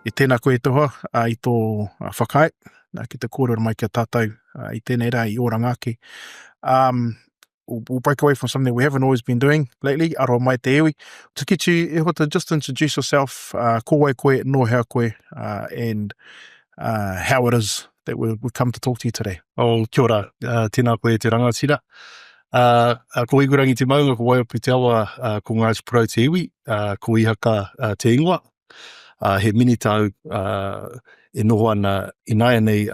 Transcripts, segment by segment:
I tēnā koe toha I tō whakae, ki te kōrero mai kia tātou I tēnei rā I ora ngāke. We'll break away from something we haven't always been doing lately, aroa mai te iwi. To get you, e hota, just introduce yourself, ko wai koe, no hea koe, and how it is that we've come to talk to you today. Oh, kia ora, tēnā koe te rangatira. Ko igurangi te maunga ko waiapu te awa ko Ngāti Porou te iwi, ko ihaka te ingoa. He minitau e noho ana inaia nei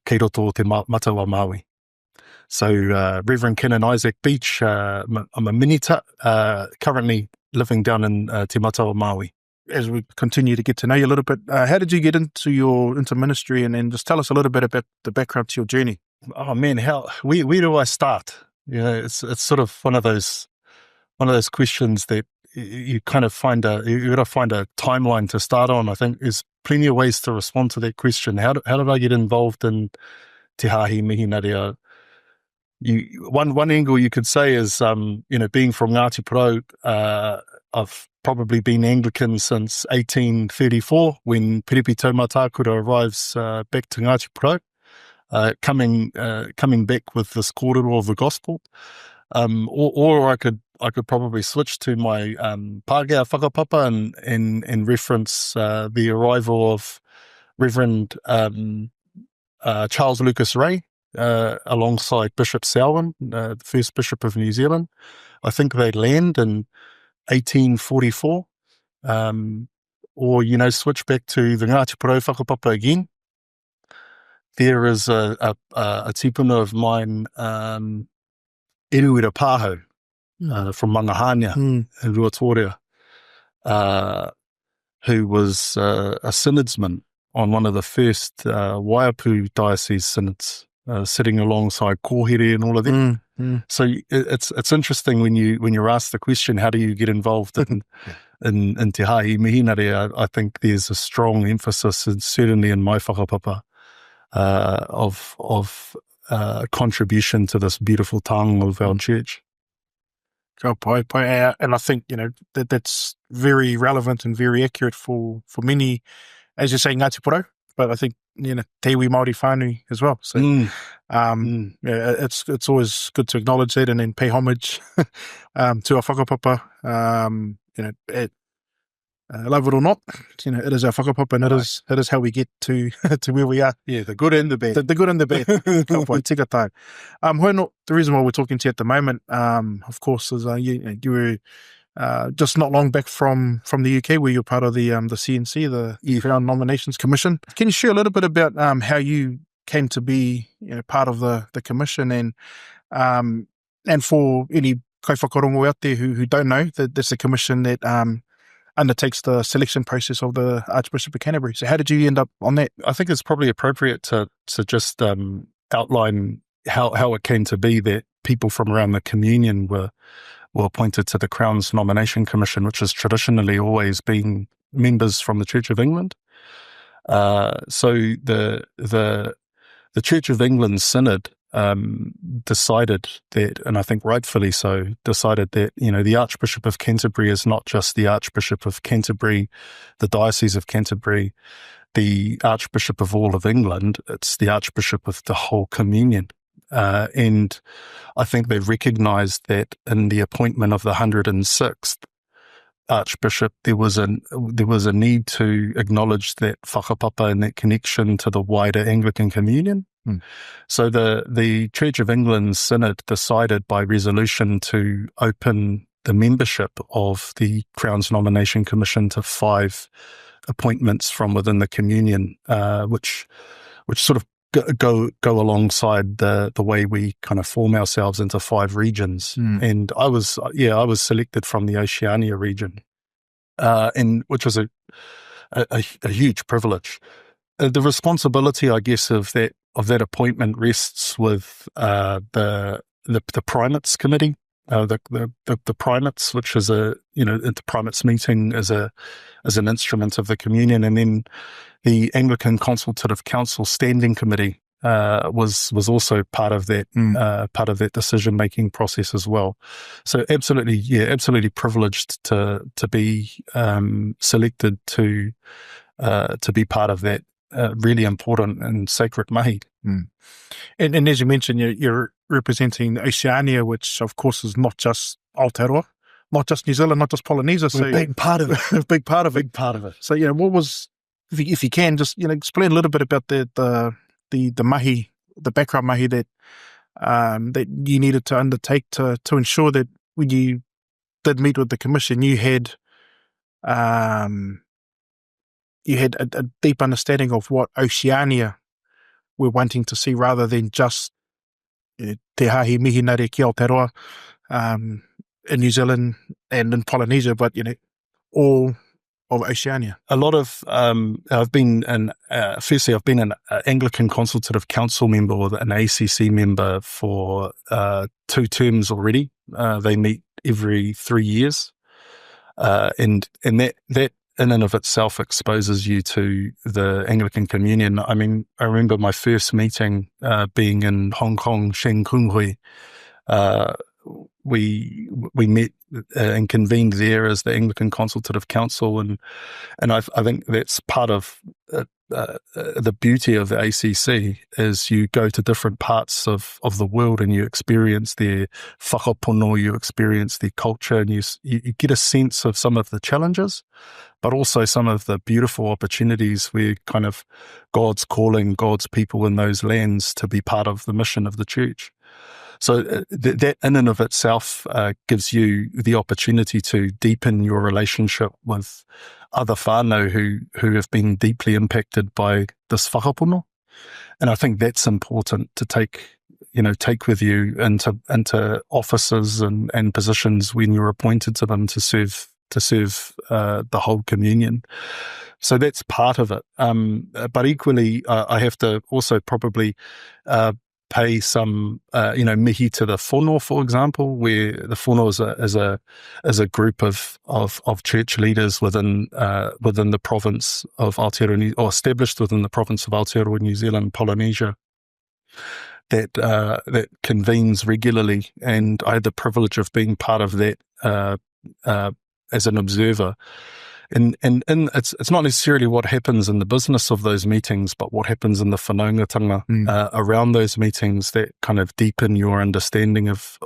kei roto o te matawa Māui. So Reverend Canon Isaac Beach, I'm a minita, currently living down in Te Matawa Māui. As we continue to get to know you a little bit, how did you get into ministry, and just tell us a little bit about the background to your journey? Oh man, where do I start? You know, it's sort of one of those questions that you kind of you got to find a timeline to start on. I think there's plenty of ways to respond to that question. How did I get involved in Te Hāhi Mihināre? One angle you could say is, being from Ngāti Porou, I've probably been Anglican since 1834 when Piripi Taumatākura arrives back to Ngāti Porou, coming back with this kōrero of the gospel. Or I could probably switch to my Pākehā whakapapa and reference the arrival of Reverend Charles Lucas Ray, alongside Bishop Selwyn, the first Bishop of New Zealand. I think they land in 1844, or switch back to the Ngāti Porou whakapapa again. There is a tipuna of mine, Eruira Pāho, from Mangahania in Ruatoria, who was a synodsman on one of the first Waiapu diocese synods, sitting alongside Kōhere and all of that. So it's interesting when you're asked the question, how do you get involved in Te Hāhi Mihināre? I think there's a strong emphasis, and certainly in my whakapapa, of contribution to this beautiful tongue of our church. And I think that's very relevant and very accurate for many, as you say, Ngāti Porou, but I think te iwi Māori whānui as well. So it's always good to acknowledge that and then pay homage to our whakapapa. Love it or not, it is our whakapapa, and it is how we get to where we are. Yeah, the good and the bad. The good and the bad. Tika tai. Hoino, the reason why we're talking to you at the moment, of course, is you were just not long back from the UK, where you're part of the CNC, the Crown Nominations Commission. Can you share a little bit about how you came to be part of the commission, and for any kaiwhakarongo out there who don't know, that that's a commission that undertakes the selection process of the Archbishop of Canterbury. So how did you end up on that? I think it's probably appropriate to just outline how it came to be that people from around the communion were appointed to the Crown's Nomination Commission, which has traditionally always been members from the Church of England. So the Church of England Synod decided that, and I think rightfully so, decided that the Archbishop of Canterbury is not just the Archbishop of Canterbury, the Diocese of Canterbury, the Archbishop of all of England. It's the Archbishop of the whole communion. And I think they've recognised that in the appointment of the 106th Archbishop, there was a need to acknowledge that whakapapa and that connection to the wider Anglican communion. So the Church of England Synod decided by resolution to open the membership of the Crown's Nomination Commission to 5 appointments from within the communion, which sort of go alongside the way we kind of form ourselves into 5 regions. And I was selected from the Oceania region, and which was a huge privilege. The responsibility, I guess, of that appointment rests with the primates committee, the primates, which is the primates meeting is an instrument of the communion, and then the Anglican Consultative Council Standing Committee was also part of that decision making process as well. So absolutely privileged to be selected to to be part of that really important and sacred mahi. And as you mentioned, you're representing Oceania, which of course is not just Aotearoa, not just New Zealand, not just Polynesia. So a big part of it. a big part of it. Big part of it. So what was, if you can, just explain a little bit about the mahi, the background mahi that that you needed to undertake to ensure that when you did meet with the commission, you had a deep understanding of what Oceania were wanting to see, rather than just Te Hāhi Mihināre ki Aotearoa in New Zealand and in Polynesia, but all of Oceania. A lot of I've been an Anglican Consultative Council member, or an ACC member, for 2 terms already. They meet every 3 years, and that in and of itself exposes you to the Anglican Communion. I mean, I remember my first meeting being in Hong Kong, Shen Kung Hui. We met and convened there as the Anglican Consultative Council, and I think that's part of the beauty of the ACC, is you go to different parts of the world and you experience their whakapono, you experience their culture, and you get a sense of some of the challenges, but also some of the beautiful opportunities where kind of God's calling God's people in those lands to be part of the mission of the church. So that in and of itself gives you the opportunity to deepen your relationship with other whānau who have been deeply impacted by this whakapono. And I think that's important to take with you into offices and positions when you're appointed to them to serve the whole communion. So that's part of it. But equally, I have to also probably pay some, mihi to the whono, for example, where the whono is a group of church leaders within the province of Aotearoa, or established within the province of Aotearoa, New Zealand, Polynesia, that convenes regularly, and I had the privilege of being part of that as an observer. And it's not necessarily what happens in the business of those meetings, but what happens in the whanaungatanga around those meetings that kind of deepen your understanding of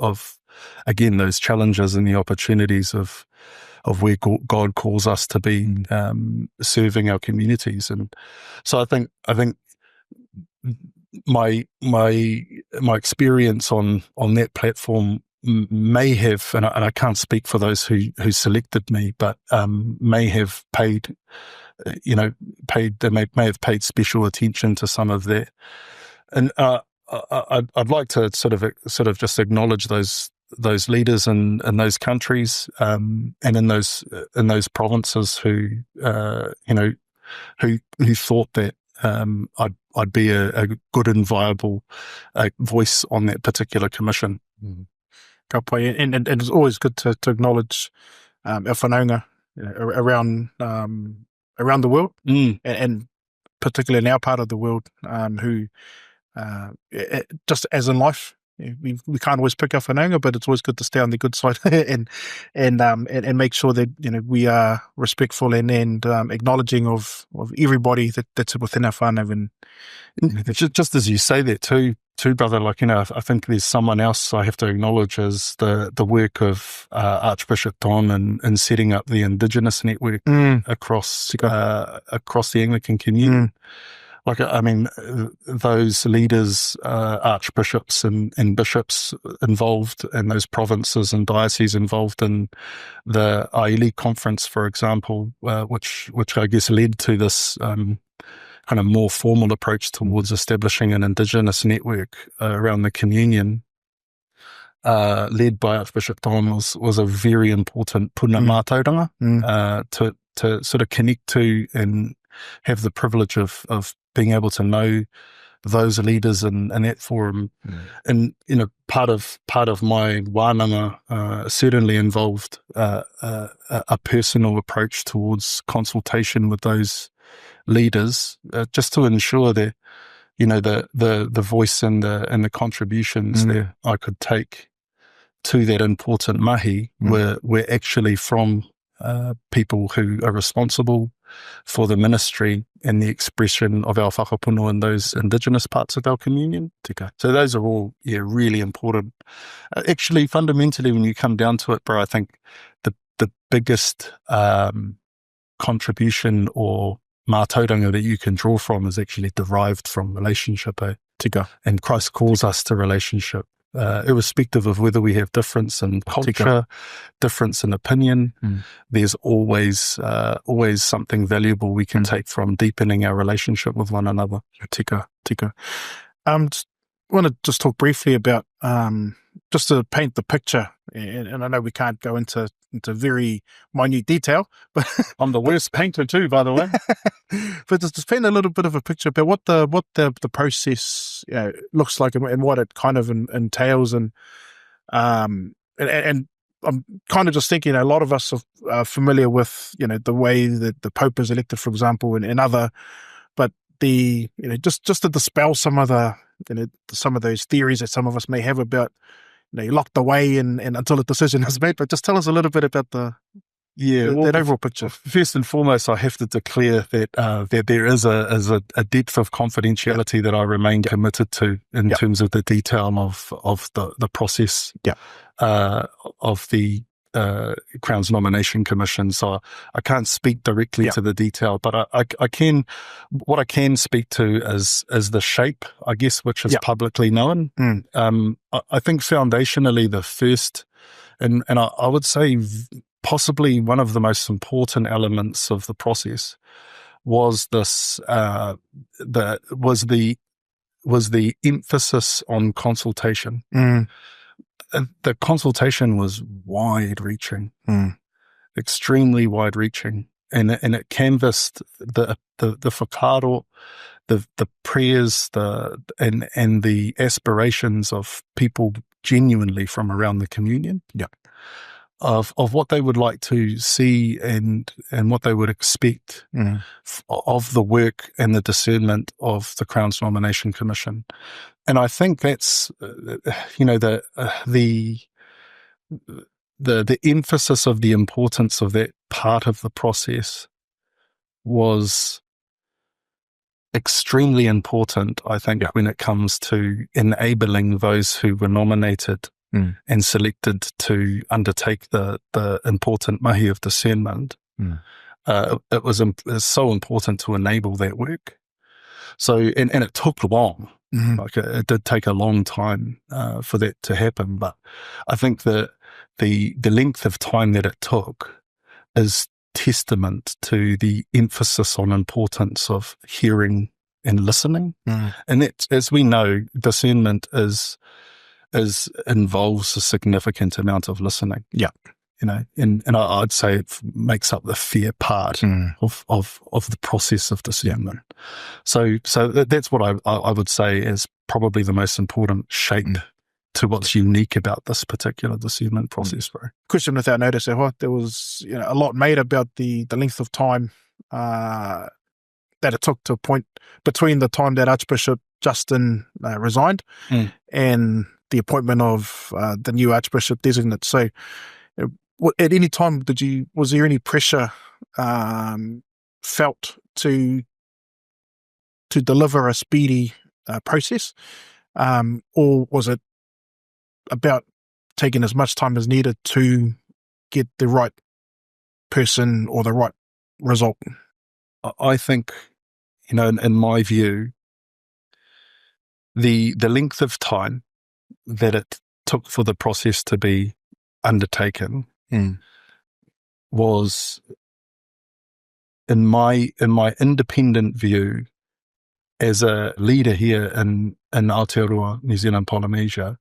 again, those challenges and the opportunities of where God calls us to be serving our communities. And so I think my experience on that platform may have, and I can't speak for those who selected me, but may have paid, they may have paid special attention to some of that. And I'd like to sort of just acknowledge those leaders in those countries and in those provinces who thought that I'd be a good and viable voice on that particular commission. And it's always good to acknowledge our whanaunga around the world, and particularly in our part of the world, who just as in life, we can't always pick our whanaunga, but it's always good to stay on the good side and make sure that we are respectful and acknowledging of everybody that's within our whānau. And just as you say that too, brother, I think there's someone else I have to acknowledge as the work of Archbishop Don in setting up the Indigenous network across the Anglican Communion. Those leaders, archbishops and bishops involved in those provinces and dioceses involved in the Aili conference, for example, which I guess led to this kind of more formal approach towards establishing an Indigenous network around the communion, led by Archbishop Don, was a very important puna mātauranga to sort of connect to and have the privilege of being able to know those leaders in that forum. And part of my wānanga certainly involved a personal approach towards consultation with those leaders, just to ensure that the voice and the contributions that I could take to that important mahi were actually from people who are responsible, for the ministry and the expression of our whakapuno in those indigenous parts of our communion. Tika. So those are all, really important. Actually, fundamentally, when you come down to it, bro, I think the biggest contribution or mātauranga that you can draw from is actually derived from relationship. Tika. And Christ calls us to relationship, irrespective of whether we have difference in culture, Tika. difference in opinion. There's always something valuable we can take from deepening our relationship with one another. Tika. Just want to just talk briefly about just to paint the picture, and I know we can't go into very minute detail, but I'm the worst painter too, by the way. But just paint a little bit of a picture about what the process looks like and what it kind of entails, and I'm kind of just thinking a lot of us are familiar with the way that the Pope is elected, for example, and other, but the just to dispel some of some of those theories that some of us may have about locked away and until a decision is made. But just tell us a little bit about that overall picture. First and foremost, I have to declare that there is a depth of confidentiality that I remain committed to in terms of the detail of the process of the Crown's Nomination Commission. So I can't speak directly to the detail, but I can. What I can speak to is the shape, I guess, which is publicly known. I think foundationally the first, and I would say possibly one of the most important elements of the process was this was the emphasis on consultation. The consultation was wide-reaching, extremely wide-reaching, and it canvassed the whakaaro, the prayers, and the aspirations of people genuinely from around the communion, of what they would like to see and what they would expect of the work and the discernment of the Crown's Nomination Commission. And I think that's the emphasis of the importance of that part of the process was extremely important, I think, when it comes to enabling those who were nominated and selected to undertake the important mahi of discernment. It was so important to enable that work. So, and it took long. Like it did take a long time for that to happen. But I think that the length of time that it took is testament to the emphasis on importance of hearing and listening. And that, as we know, discernment involves a significant amount of listening. And I'd say it makes up the fair part of the process of discernment. So that's what I would say is probably the most important shape to what's unique about this particular discernment process, bro. Question without notice, there was a lot made about the length of time that it took to appoint between the time that Archbishop Justin resigned and the appointment of the new Archbishop designate. So at any time was there any pressure felt to deliver a speedy process, or was it about taking as much time as needed to get the right person or the right result? I think, in my view, the length of time that it took for the process to be undertaken was, in my independent view, as a leader here in Aotearoa, New Zealand, Polynesia,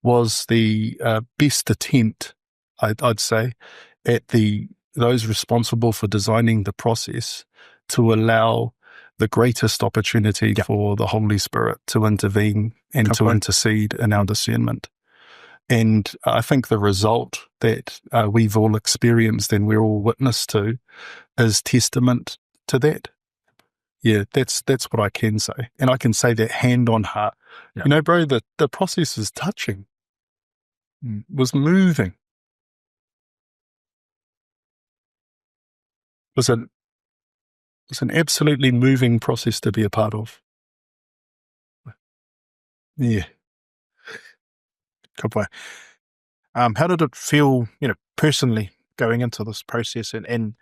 was the best attempt, I'd say, at those responsible for designing the process to allow the greatest opportunity for the Holy Spirit to intervene and to intercede in our discernment. And I think the result that we've all experienced and we're all witness to is testament to that. Yeah, that's what I can say. And I can say that hand on heart. Bro, the process is touching, was moving. Was It's an absolutely moving process to be a part of. Yeah. Good boy. How did it feel, personally going into this process? And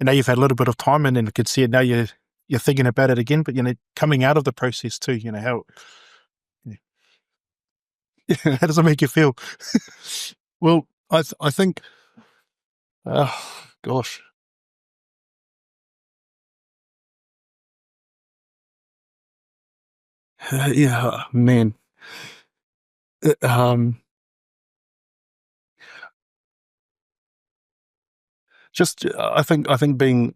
now you've had a little bit of time, and then you could see it now. You're thinking about it again, but coming out of the process too. How how does it make you feel? Well, I think, gosh. Yeah, man. Just I think being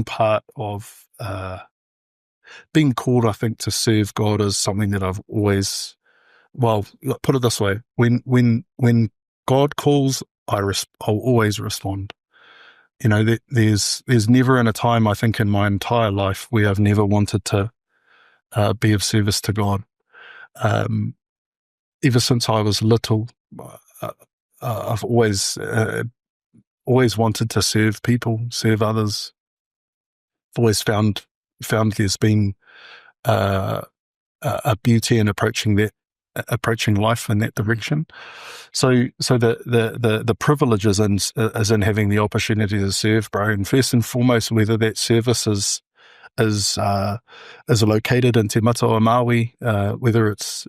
part of being called, I think, to serve God is something that I've always, well, put it this way: when God calls, I'll always respond. There's never in a time, I think, in my entire life where I've never wanted to be of service to God. Ever since I was little, I've always wanted to serve people, serve others. I've always found there's been a beauty in approaching life in that direction. So the privilege is in having the opportunity to serve, bro. And first and foremost, whether that service is located in Te Mata o Maui, whether it's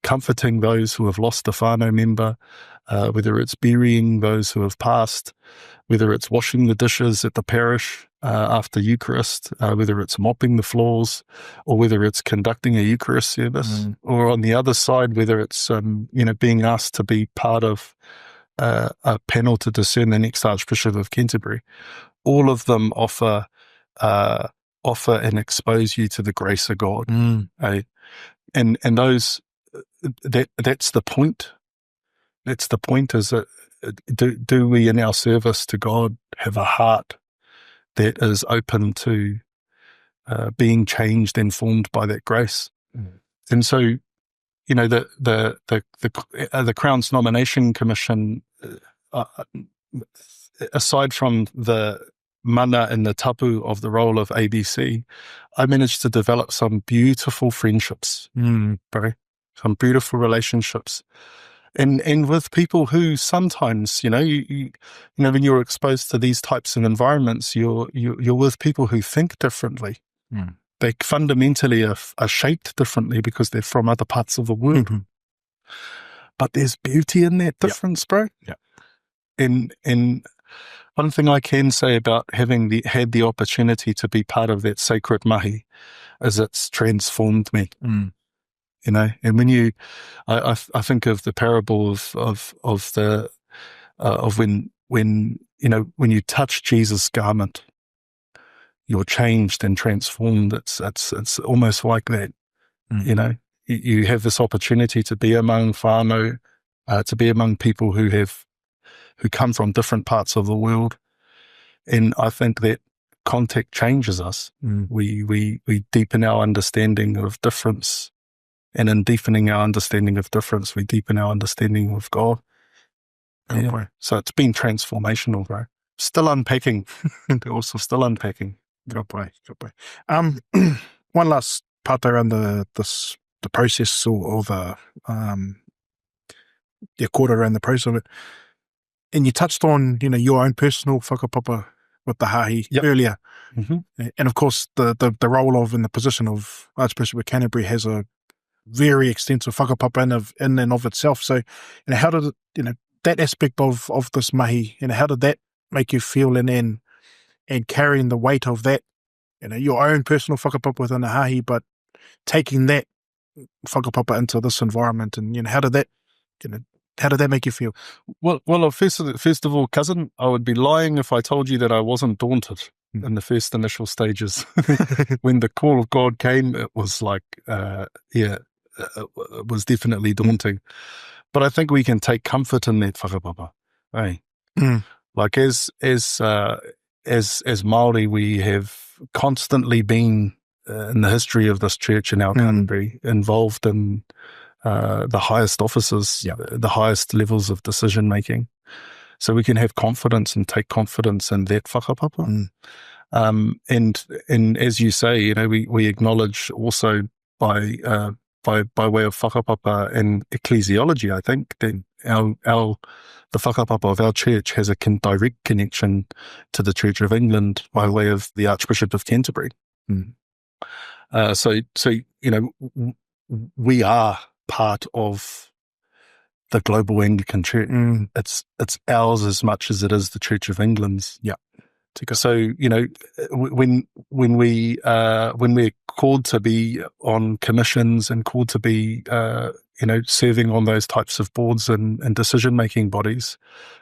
comforting those who have lost a whānau member, whether it's burying those who have passed, whether it's washing the dishes at the parish after Eucharist, whether it's mopping the floors, or whether it's conducting a Eucharist service, or on the other side, whether it's being asked to be part of a panel to discern the next Archbishop of Canterbury. All of them offer and expose you to the grace of God. And those that's the point. That's the point, is that do we in our service to God have a heart that is open to being changed and formed by that grace? And so, the Crown's Nomination Commission, aside from the mana and the tapu of the role of ABC, I managed to develop some beautiful friendships, bro. Some beautiful relationships. And with people who sometimes, when you're exposed to these types of environments, you're with people who think differently. They fundamentally are shaped differently because they're from other parts of the world. But there's beauty in that difference, bro. Yeah. And one thing I can say about having had the opportunity to be part of that sacred mahi is it's transformed me. And when I think of the parable of when you touch Jesus' garment, you're changed and transformed. It's almost like that. You have this opportunity to be among whānau, to be among people who come from different parts of the world, and I think that contact changes us. We deepen our understanding of difference. And in deepening our understanding of difference, we deepen our understanding of God. So it's been transformational, bro. Still unpacking. Also still unpacking. Good boy. One last part around the process, or the quarter around the process of it. And you touched on, your own personal whakapapa with the hāhi earlier. And of course, the role of and the position of Archbishop of Canterbury has a very extensive whakapapa in and of itself. So, how did that aspect of this mahi, how did that make you feel, and carrying the weight of that, your own personal whakapapa within the hāhi, but taking that whakapapa into this environment, and how did that make you feel? Well, first of all, cousin, I would be lying if I told you that I wasn't daunted in the first initial stages. When the call of God came, it was like, it was definitely daunting. But I think we can take comfort in that whakapapa. Like as Māori, we have constantly been in the history of this church in our country involved in the highest offices, the highest levels of decision making. So we can have confidence and take confidence in that whakapapa. And as you say, you know, we acknowledge also by way of whakapapa and ecclesiology, I think, that the whakapapa of our church has a direct connection to the Church of England by way of the Archbishop of Canterbury. So you know, we are part of the global Anglican Church. It's ours as much as it is the Church of England's. Yeah. So, you know, when we're called to be on commissions and called to be, you know, serving on those types of boards and decision-making bodies,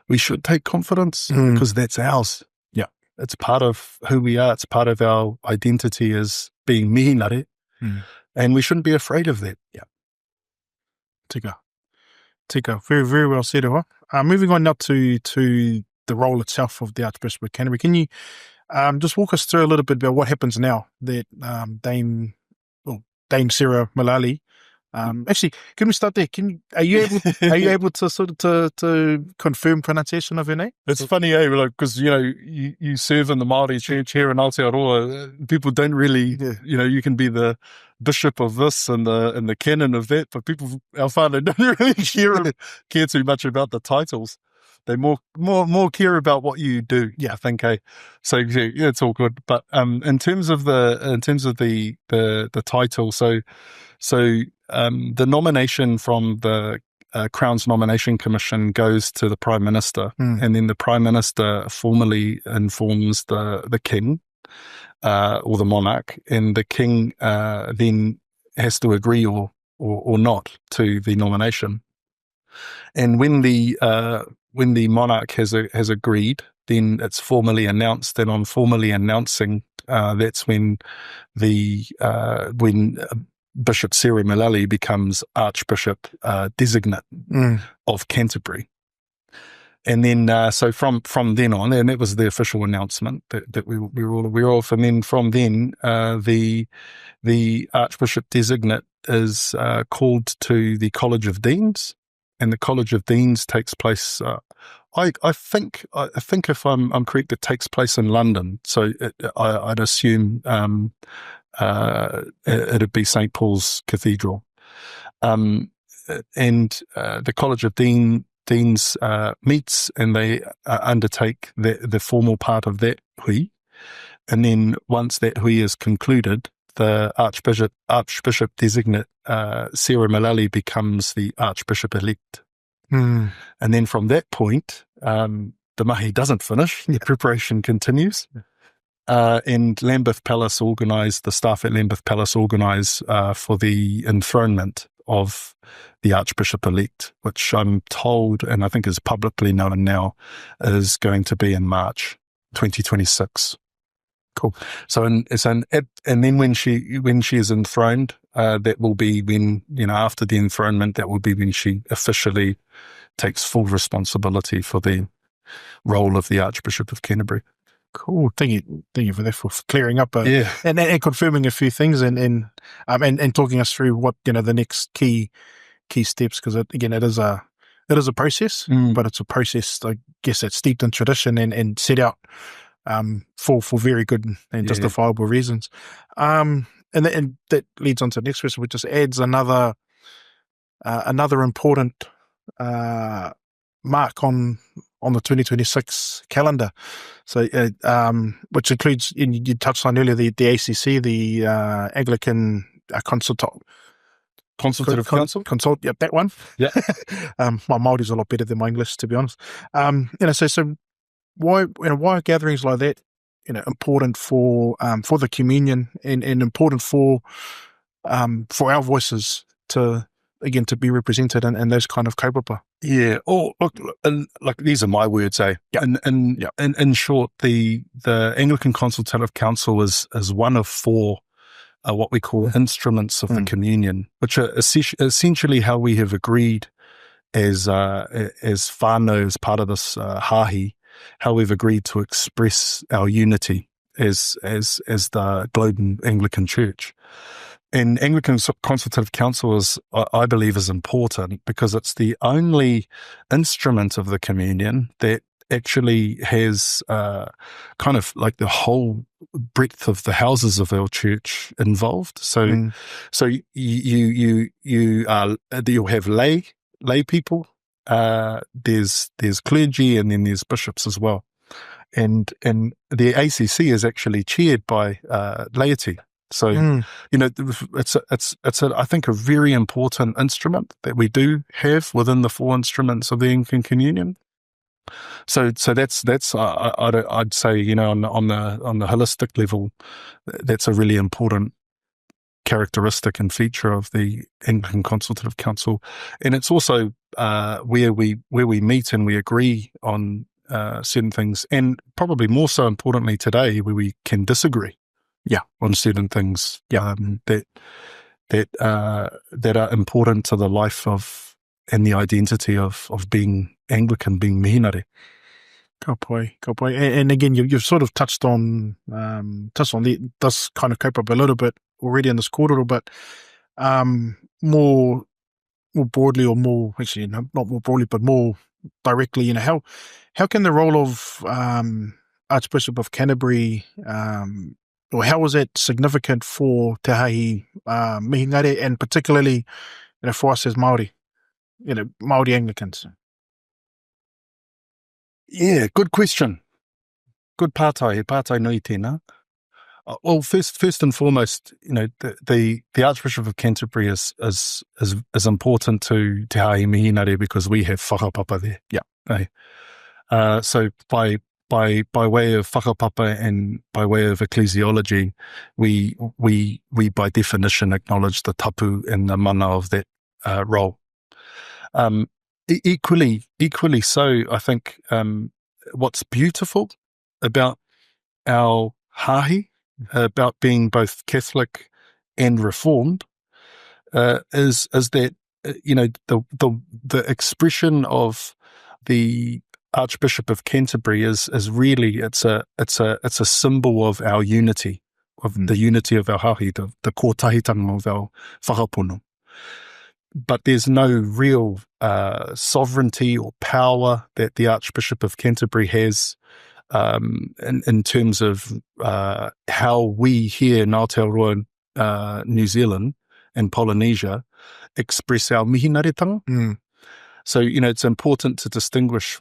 we should take confidence because that's ours. Yeah. It's part of who we are. It's part of our identity as being mihināre, and we shouldn't be afraid of that. Yeah. Tika. Very, very well said, Hoa. Moving on now to the role itself of the Archbishop of Canterbury. Can you just walk us through a little bit about what happens now that Dame Sarah Mullally? Actually, can we start there? Are you able to sort of to confirm pronunciation of her name? It's funny, because you know you serve in the Māori church here in Aotearoa. People don't really, you know, you can be the bishop of this and the canon of that, but people, our whānau, don't really care too much about the titles. They more care about what you do. Yeah, I think. So yeah, it's all good. But in terms of the title, so the nomination from the Crown's Nomination Commission goes to the Prime Minister, and then the Prime Minister formally informs the King or the monarch, and the King then has to agree or not to the nomination. And when the monarch has agreed, then it's formally announced, and on formally announcing, that's when Bishop Sarah Mullally becomes Archbishop designate of Canterbury. And then, so from then on, and that was the official announcement that we were all aware of. And then from then, the Archbishop designate is called to the College of Deans, and the College of Deans takes place. I think if I'm correct, it takes place in London. So I'd assume it'd be St. Paul's Cathedral, and the College of Deans meets, and they undertake the formal part of that hui, and then once that hui is concluded, the Archbishop designate Sarah Mullally becomes the Archbishop elect, and then from that point, the mahi doesn't finish. The preparation continues. And Lambeth Palace the staff at Lambeth Palace organise for the enthronement of the Archbishop-elect, which I'm told, and I think is publicly known now, is going to be in March 2026. Cool. So, and then when she is enthroned, that will be when, you know, after the enthronement, that will be when she officially takes full responsibility for the role of the Archbishop of Canterbury. Cool. Thank you for that, for clearing up and confirming a few things and talking us through what, you know, the next key steps, because it is a process, but it's a process, I guess, that's steeped in tradition and set out for very good and justifiable reasons. And that leads on to the next question, which just adds another important mark on the 2026 calendar. So, which includes, you touched on earlier, the ACC, the Anglican Consultation. Yeah, that one. Yeah. My Māori's a lot better than my English, to be honest. You know, so why are gatherings like that, you know, important for the communion and important for our voices to be represented in those kind of kaupapa? Yeah. Oh, look, these are my words, eh? Yeah. In short, the Anglican Consultative Council is one of four what we call instruments of the communion, which are essentially how we have agreed as whānau, as part of this hāhi, how we've agreed to express our unity as the global Anglican Church. And Anglican Consultative Council I believe, is important because it's the only instrument of the communion that actually has kind of like the whole breadth of the houses of our church involved. So you'll have lay people. There's clergy, and then there's bishops as well. And the ACC is actually chaired by laity. So it's I think a very important instrument that we do have within the 4 instruments of the Anglican Communion. So that's I'd say, on the holistic level, that's a really important characteristic and feature of the Anglican Consultative Council, and it's also where we meet and we agree on certain things, and probably more so importantly today, where we can disagree, on certain things, that are important to the life of and the identity of being Anglican, being Mihināre. Ka pai. And again, you've sort of touched on this kind of cope up a little bit already in this kōrero, but more broadly, or more, actually, not more broadly, but more directly, how can the role of Archbishop of Canterbury, or how was that significant for Te Hāhi Mihināre, and particularly, for us as Māori, Māori Anglicans? Yeah, good question. Good pātai nui tēnā. Well, first and foremost, the Archbishop of Canterbury is important to Te Hāhi Mihināre because we have whakapapa there. Yeah. So by way of whakapapa and by way of ecclesiology, we by definition acknowledge the tapu and the mana of that role. Equally so, I think what's beautiful about our hāhi, about being both Catholic and Reformed, is that the expression of the Archbishop of Canterbury is really it's a symbol of our unity, of the unity of our hāhi, the kōtahitanga of our whakapono. But there's no real sovereignty or power that the Archbishop of Canterbury has in terms of how we here in Aotearoa, New Zealand and Polynesia express our mihinaretanga. So, it's important to distinguish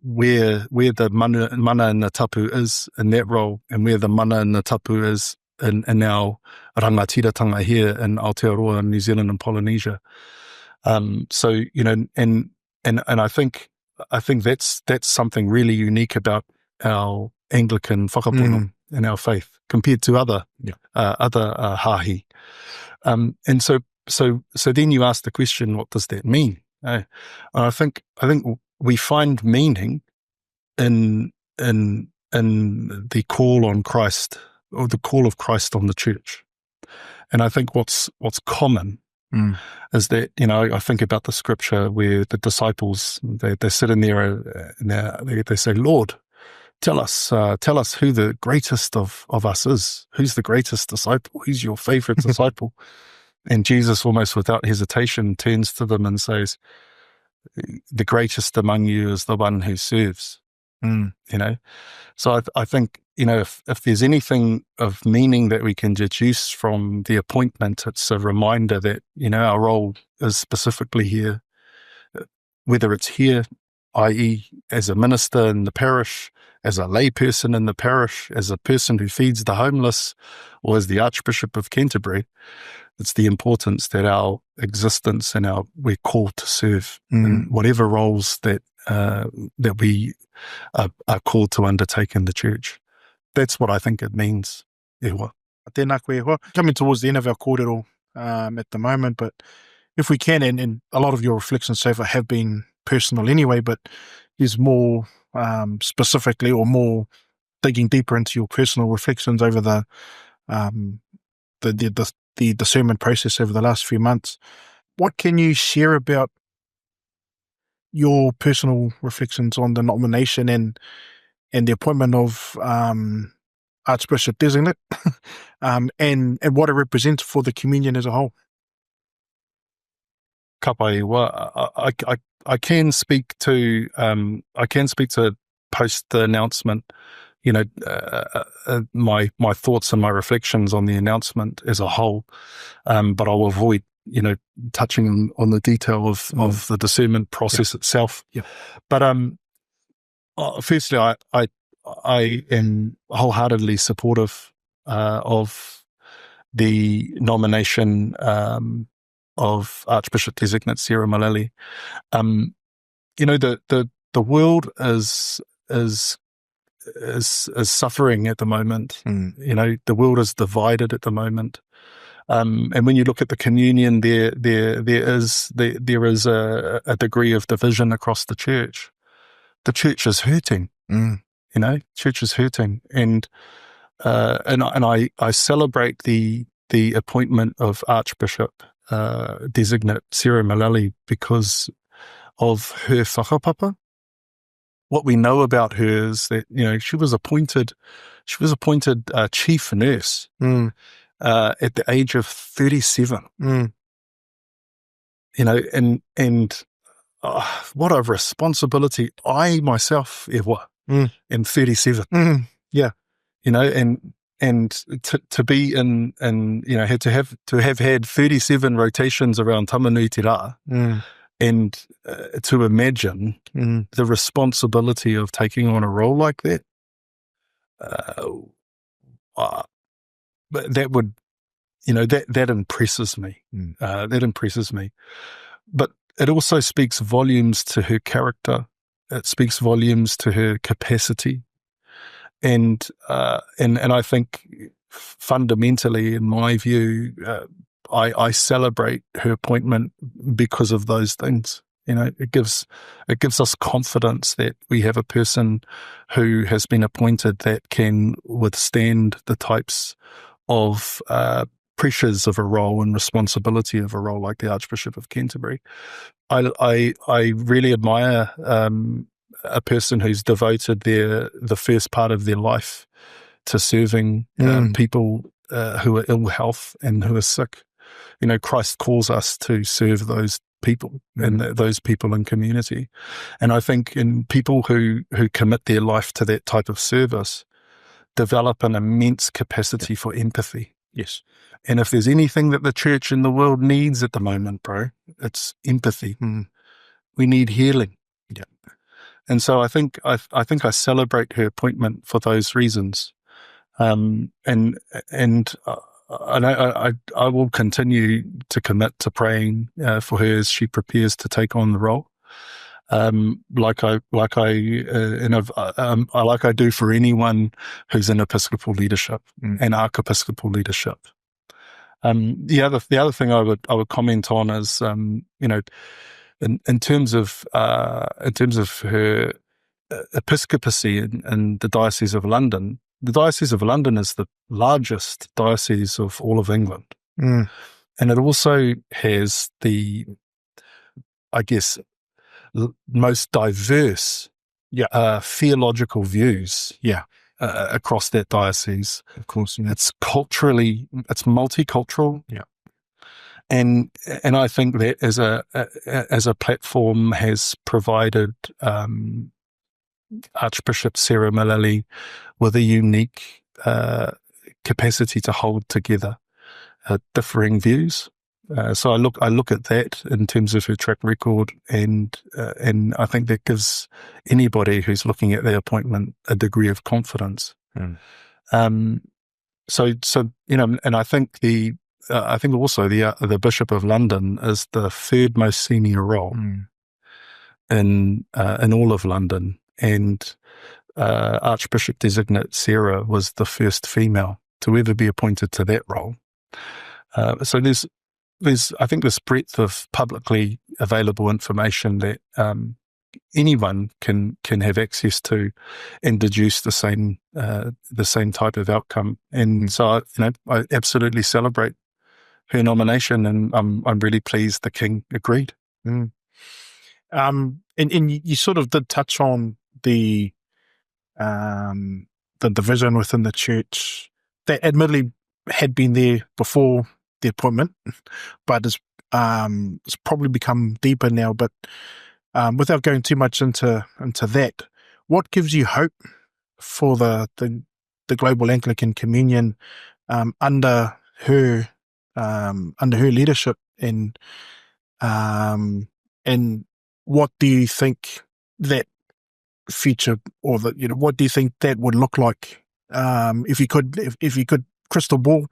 where the mana and the tapu is in that role, and where the mana and the tapu is in our rangatiratanga here in Aotearoa, New Zealand and Polynesia. So, and I think that's something really unique about our Anglican whakapono and our faith compared to other hāhi. And so then you ask the question, what does that mean? And I think we find meaning in the call on Christ, or the call of Christ on the church. And I think what's common is that, I think about the scripture where the disciples, they're sitting there and they say, Lord, tell us who the greatest of us is. Who's the greatest disciple? Who's your favorite disciple? And Jesus, almost without hesitation, turns to them and says, the greatest among you is the one who serves. So I think, if there's anything of meaning that we can deduce from the appointment, it's a reminder that, our role is specifically here, whether it's here, i.e. as a minister in the parish, as a lay person in the parish, as a person who feeds the homeless, or as the Archbishop of Canterbury. It's the importance that our existence and we're called to serve in whatever roles that we are called to undertake in the church. That's what I think it means. Tēnā koe hoa. Coming towards the end of our kōrero at the moment, but if we can, and a lot of your reflections so far have been personal anyway, but there's more specifically, or more digging deeper into your personal reflections over the discernment process over the last few months. What can you share about your personal reflections on the nomination and the appointment of Archbishop designate, and what it represents for the communion as a whole? Kapaiwa, I can speak to post the announcement, my thoughts and my reflections on the announcement as a whole, but I'll avoid touching on the detail of the discernment process itself. Yeah. But firstly, I am wholeheartedly supportive of the nomination of Archbishop designate Sarah Mullally. The world is suffering at the moment. The world is divided at the moment. And when you look at the communion, there is a degree of division across the church. The church is hurting. Church is hurting, and I celebrate the appointment of Archbishop designate Sarah Mullally because of her whakapapa. What we know about her is that she was appointed chief nurse at the age of 37. And what a responsibility I myself am 37. Yeah. And to be in to have had 37 rotations around Tamanui Rā, and to imagine the responsibility of taking on a role like that, that would, that impresses me. That impresses me. But it also speaks volumes to her character. It speaks volumes to her capacity. And I think fundamentally, in my view, I celebrate her appointment because of those things. It gives us confidence that we have a person who has been appointed that can withstand the types of pressures of a role and responsibility of a role like the Archbishop of Canterbury. I really admire a person who's devoted the first part of their life to serving people who are ill health and who are sick. Christ calls us to serve those people and those people in community. And I think in people who commit their life to that type of service develop an immense capacity for empathy. Yes. And if there's anything that the church in the world needs at the moment, bro, it's empathy. We need healing. Yeah. And so I think I celebrate her appointment for those reasons. And I will continue to commit to praying for her as she prepares to take on the role, like I do for anyone who's in episcopal leadership and archiepiscopal leadership. The other thing I would comment on is in terms of her episcopacy in the Diocese of London. The Diocese of London is the largest diocese of all of England. And it also has the, I guess, most diverse theological views across that diocese. Of course. It's multicultural. Yeah. And I think that as a platform has provided Archbishop Sarah Mullally with a unique capacity to hold together differing views. So I look at that in terms of her track record, and I think that gives anybody who's looking at their appointment a degree of confidence. And I think also the Bishop of London is the third most senior role in all of London. And Archbishop designate Sarah was the first female to ever be appointed to that role. So there's I think this breadth of publicly available information that anyone can have access to and deduce the same type of outcome. And so I absolutely celebrate her nomination, and I'm really pleased the King agreed. And you sort of did touch on the division within the church that admittedly had been there before the appointment, but It's probably become deeper now, but without going too much into that, what gives you hope for the Global Anglican Communion under her leadership, and what do you think that future, or what do you think that would look like if you could crystal ball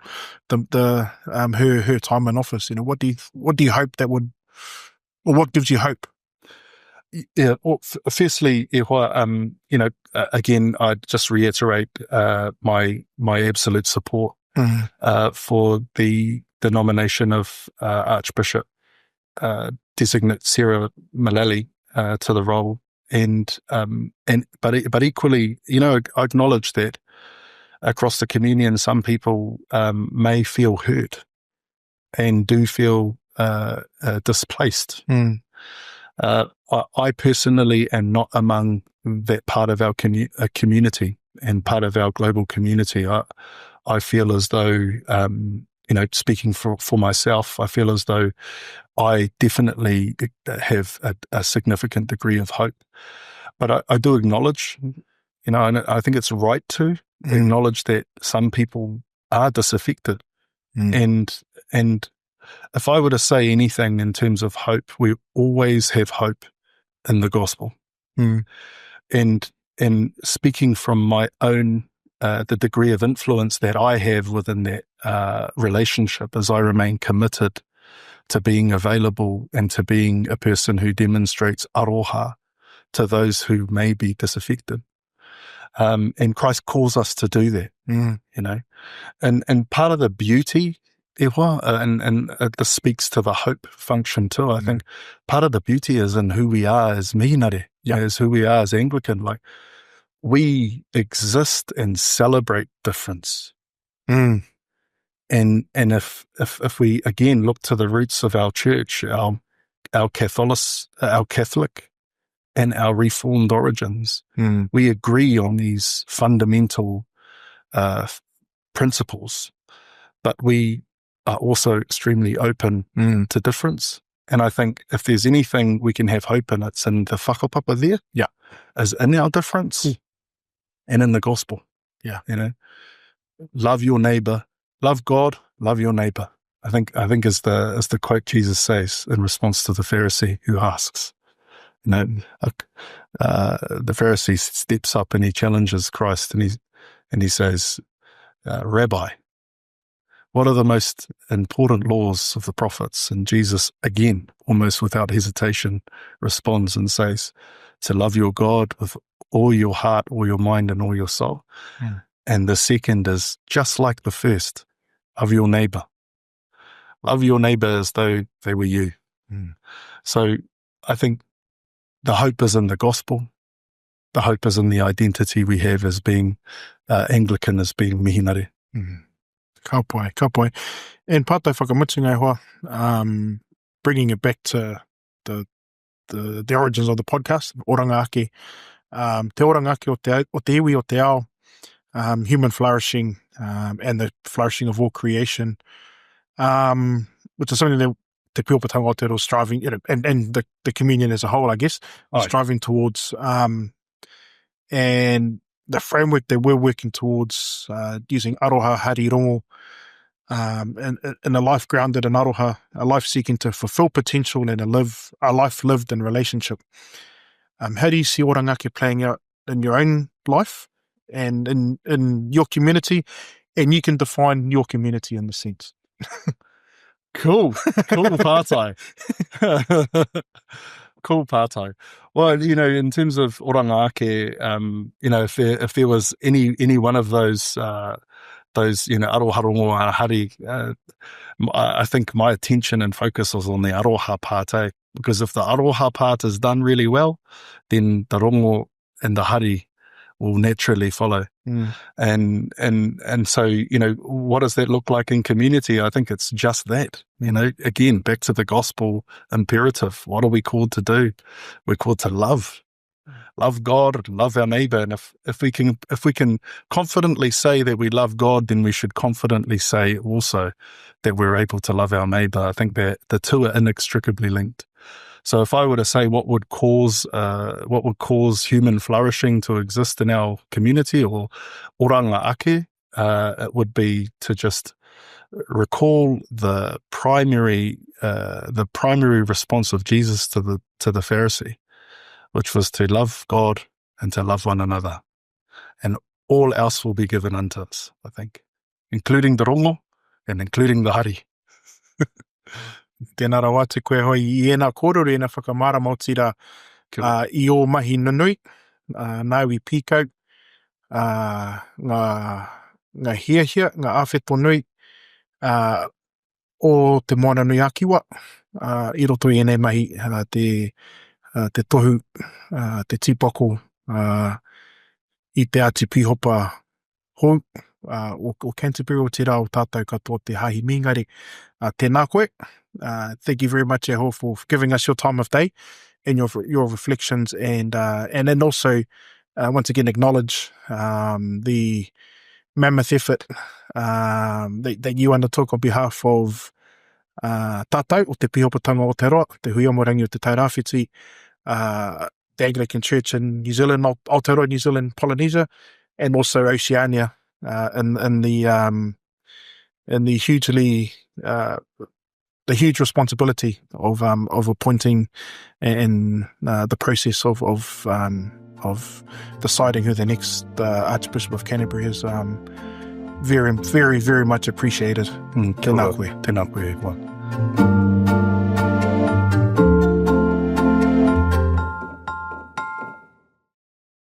her time in office? What do you hope that would, or what gives you hope? Yeah, well, firstly, again, I'd just reiterate my absolute support for the nomination of Archbishop designate Sarah Mullally to the role, but equally, I acknowledge that across the communion, some people may feel hurt and do feel displaced. I personally am not among that part of our community and part of our global community. I feel as though, speaking for myself, I feel as though I definitely have a significant degree of hope. But I do acknowledge, and I think it's right to acknowledge that some people are disaffected. And if I were to say anything in terms of hope, we always have hope in the gospel. And speaking from my own, the degree of influence that I have within that relationship, as I remain committed to being available and to being a person who demonstrates aroha to those who may be disaffected. And Christ calls us to do that, and part of the beauty, and this speaks to the hope function too. I think part of the beauty is in who we are as Mihināre, is who we are as Anglican. Like, we exist and celebrate difference. And if we again look to the roots of our church, our Catholic and our Reformed origins, we agree on these fundamental principles, but we are also extremely open to difference. And I think if there's anything we can have hope in, it's in the whakapapa there, is in our difference and in the gospel. Love your neighbor, love God, love your neighbor. I think as the quote Jesus says in response to the Pharisee who asks, the Pharisee steps up and he challenges Christ, and he says, Rabbi, what are the most important laws of the prophets? And Jesus, again, almost without hesitation, responds and says, to love your God with all your heart, all your mind, and all your soul. And the second is just like the first, love your neighbor. Love your neighbor as though they were you. So I think the hope is in the gospel. The hope is in the identity we have as being Anglican, as being Mihināre. Ka pai. And pātai whakamutunga hoa, bringing it back to the origins of the podcast, oranga ake. Te oranga ake o te iwi o te ao, human flourishing, and the flourishing of all creation, which is something that the Pīhopatanga Aotearoa is striving, and the communion as a whole, I guess, striving towards, and the framework that we're working towards, using aroha, hari rongo, and a life grounded in aroha, a life seeking to fulfill potential and a life lived in relationship. How do you see orangake playing out in your own life and in your community? And you can define your community in the sense. Cool pātai. Cool pātai. Well, in terms of oranga ake, if there was any one of those aroha rongo hari, I think my attention and focus was on the aroha part, because if the aroha part is done really well, then the rongo and the hari will naturally follow. And so, what does that look like in community? I think it's just that, again, back to the gospel imperative. What are we called to do? We're called to love. love God and love our neighbour. And if we can confidently say that we love God, then we should confidently say also that we're able to love our neighbour. I think that the two are inextricably linked. So if I were to say what would cause human flourishing to exist in our community or oranga ake, it would be to just recall the primary response of Jesus to the Pharisee, which was to love God and to love one another, and all else will be given unto us, I think, including the rongo and including the hari. Tēnā rawa te koe hoi I ēnā kōrero ēnā whakamara mautira I o mahi nunui, nāwi pīkau, ngā hiahia, ngā āwheto nui, o te moana nui akiwa, I roto I ēnei mahi, te tohu, te tīpako, I te ati pīhopa hou, o Canterbury o te rao tātou katoa Te Hāhi Mihināre. Tēnā koe. Thank you very much, Eho, for giving us your time of day and your reflections, and then also once again acknowledge the mammoth effort that you undertook on behalf of tātou o te Pīhopatanga o Aotearoa, te huiamorangi o te Tairāwhiti, the Anglican Church in New Zealand, Aotearoa, New Zealand, Polynesia, and also Oceania, in the hugely the huge responsibility of appointing and the process of deciding who the next Archbishop of Canterbury is. Very, very, very much appreciated. Tēnā koe.